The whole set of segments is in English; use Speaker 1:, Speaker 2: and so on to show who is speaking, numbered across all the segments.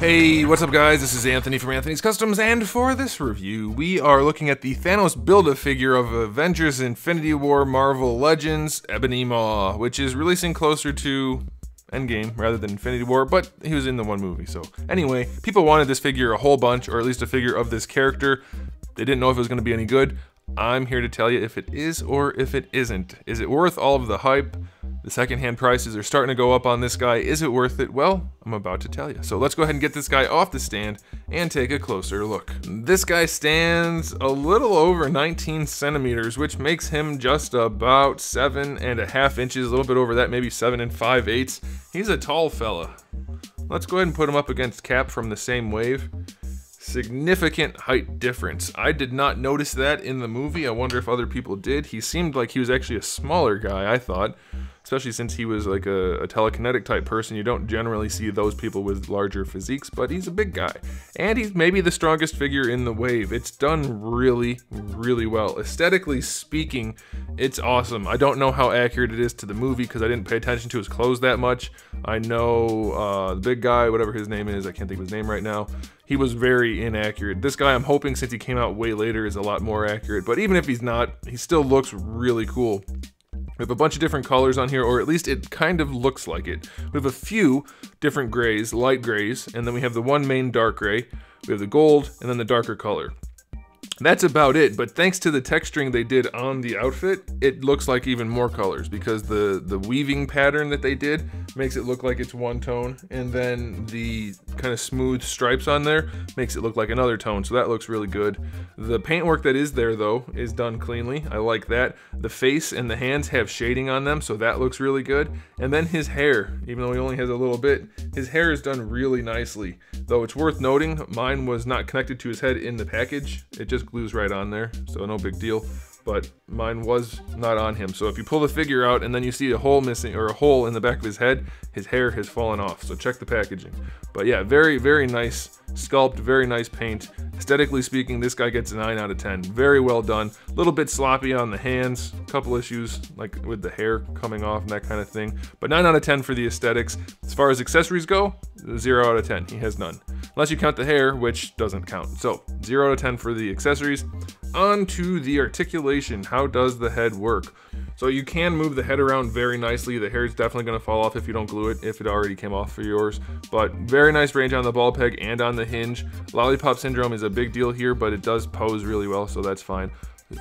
Speaker 1: Hey, what's up guys? This is Anthony from Anthony's Customs, and for this review, we are looking at the Thanos Build-A-Figure of Avengers Infinity War Marvel Legends Ebony Maw, which is releasing closer to Endgame rather than Infinity War, but he was in the one movie, so. Anyway, people wanted this figure a whole bunch, or at least a figure of this character. They didn't know if it was going to be any good. I'm here to tell you if it is or if it isn't. Is it worth all of the hype? The secondhand prices are starting to go up on this guy. Is it worth it? Well, I'm about to tell you. So let's go ahead and get this guy off the stand and take a closer look. This guy stands a little over 19 centimeters, which makes him just about 7.5 inches, a little bit over that, maybe 7 5/8. He's a tall fella. Let's go ahead and put him up against Cap from the same wave. Significant height difference. I did not notice that in the movie. I wonder if other people did. He seemed like he was actually a smaller guy, I thought. Especially since he was like a telekinetic type person. You don't generally see those people with larger physiques, but he's a big guy. And he's maybe the strongest figure in the wave. It's done really, really well. Aesthetically speaking, it's awesome. I don't know how accurate it is to the movie because I didn't pay attention to his clothes that much. I know the big guy, whatever his name is, I can't think of his name right now. He was very inaccurate. This guy, I'm hoping since he came out way later, is a lot more accurate. But even if he's not, he still looks really cool. We have a bunch of different colors on here, or at least it kind of looks like it. We have a few different grays, light grays, and then we have the one main dark gray. We have the gold, and then the darker color. That's about it, but thanks to the texturing they did on the outfit, it looks like even more colors because the weaving pattern that they did makes it look like it's one tone, and then the kind of smooth stripes on there makes it look like another tone, so that looks really good. The paintwork that is there, though, is done cleanly. I like that. The face and the hands have shading on them, so that looks really good. And then his hair, even though he only has a little bit, his hair is done really nicely. Though it's worth noting, mine was not connected to his head in the package. It just glues right on there, so no big deal. But mine was not on him. So if you pull the figure out and then you see a hole missing, or a hole in the back of his head, his hair has fallen off. So check the packaging. But yeah, very, very nice sculpt, very nice paint. Aesthetically speaking, this guy gets a 9 out of 10. Very well done. A little bit sloppy on the hands, a couple issues like with the hair coming off and that kind of thing. But 9 out of 10 for the aesthetics. As far as accessories go, 0 out of 10. He has none. Unless you count the hair, which doesn't count. So 0 out of 10 for the accessories. On to the articulation. How does the head work? So you can move the head around very nicely. The hair is definitely going to fall off if you don't glue it, if it already came off for yours. But very nice range on the ball peg and on the hinge. Lollipop syndrome is a big deal here, but it does pose really well, so that's fine.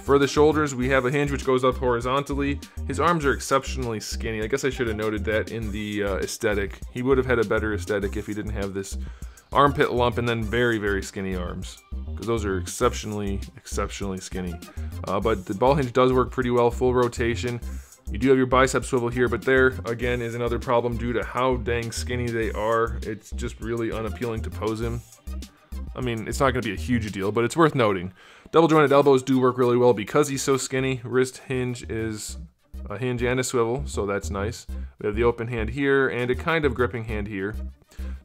Speaker 1: For the shoulders, we have a hinge which goes up horizontally. His arms are exceptionally skinny. I guess I should have noted that in the aesthetic. He would have had a better aesthetic if he didn't have this armpit lump and then very, very skinny arms, because those are exceptionally skinny. But the ball hinge does work pretty well, full rotation. You do have your bicep swivel here, but there, again, is another problem due to how dang skinny they are. It's just really unappealing to pose him. I mean, it's not going to be a huge deal, but it's worth noting. Double jointed elbows do work really well because he's so skinny. Wrist hinge is a hinge and a swivel, so that's nice. We have the open hand here and a kind of gripping hand here.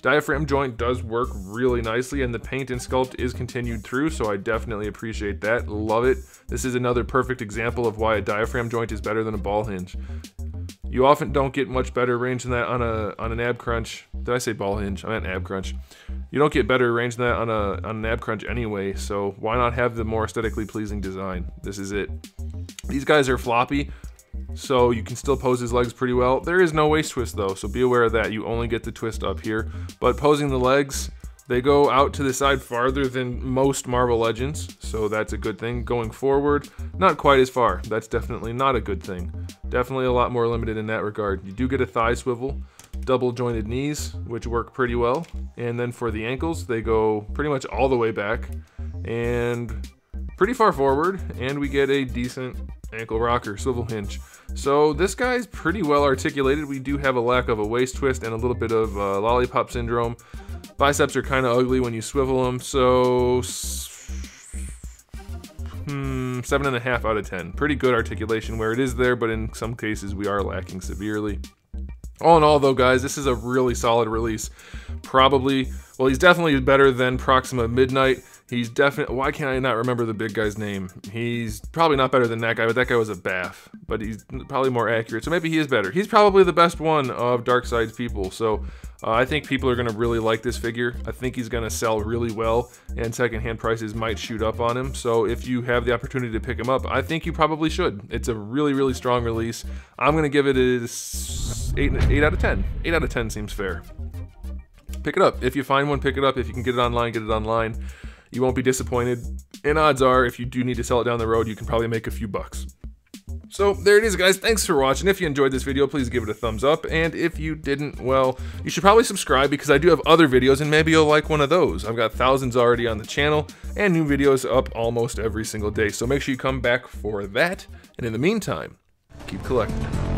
Speaker 1: Diaphragm joint does work really nicely, and the paint and sculpt is continued through, so I definitely appreciate that. Love it. This is another perfect example of why a diaphragm joint is better than a ball hinge. You often don't get much better range than that on an ab crunch. Did I say ball hinge? I meant ab crunch. You don't get better range than that on an ab crunch anyway, so why not have the more aesthetically pleasing design? This is it. These guys are floppy, so you can still pose his legs pretty well. There is no waist twist though, so be aware of that. You only get the twist up here. But posing the legs, they go out to the side farther than most Marvel Legends, so that's a good thing. Going forward, not quite as far. That's definitely not a good thing. Definitely a lot more limited in that regard. You do get a thigh swivel, double jointed knees, which work pretty well. And then for the ankles, they go pretty much all the way back and pretty far forward, and we get a decent ankle rocker, swivel hinge. So this guy's pretty well articulated. We do have a lack of a waist twist and a little bit of lollipop syndrome. Biceps are kind of ugly when you swivel them, so 7.5 out of 10. Pretty good articulation where it is there, but in some cases we are lacking severely. All in all though, guys, this is a really solid release. Probably, well, he's definitely better than Proxima Midnight. He's definitely, why can't I not remember the big guy's name? He's probably not better than that guy, but that guy was a bath. But he's probably more accurate, so maybe he is better. He's probably the best one of Darkseid's people, so I think people are going to really like this figure. I think he's going to sell really well, and secondhand prices might shoot up on him. So if you have the opportunity to pick him up, I think you probably should. It's a really, really strong release. I'm going to give it a 8 out of 10. 8 out of 10 seems fair. Pick it up. If you find one, pick it up. If you can get it online, get it online. You won't be disappointed. And odds are, if you do need to sell it down the road, you can probably make a few bucks. So there it is, guys. Thanks for watching. If you enjoyed this video, please give it a thumbs up. And if you didn't, well, you should probably subscribe, because I do have other videos and maybe you'll like one of those. I've got thousands already on the channel and new videos up almost every single day. So make sure you come back for that. And in the meantime, keep collecting.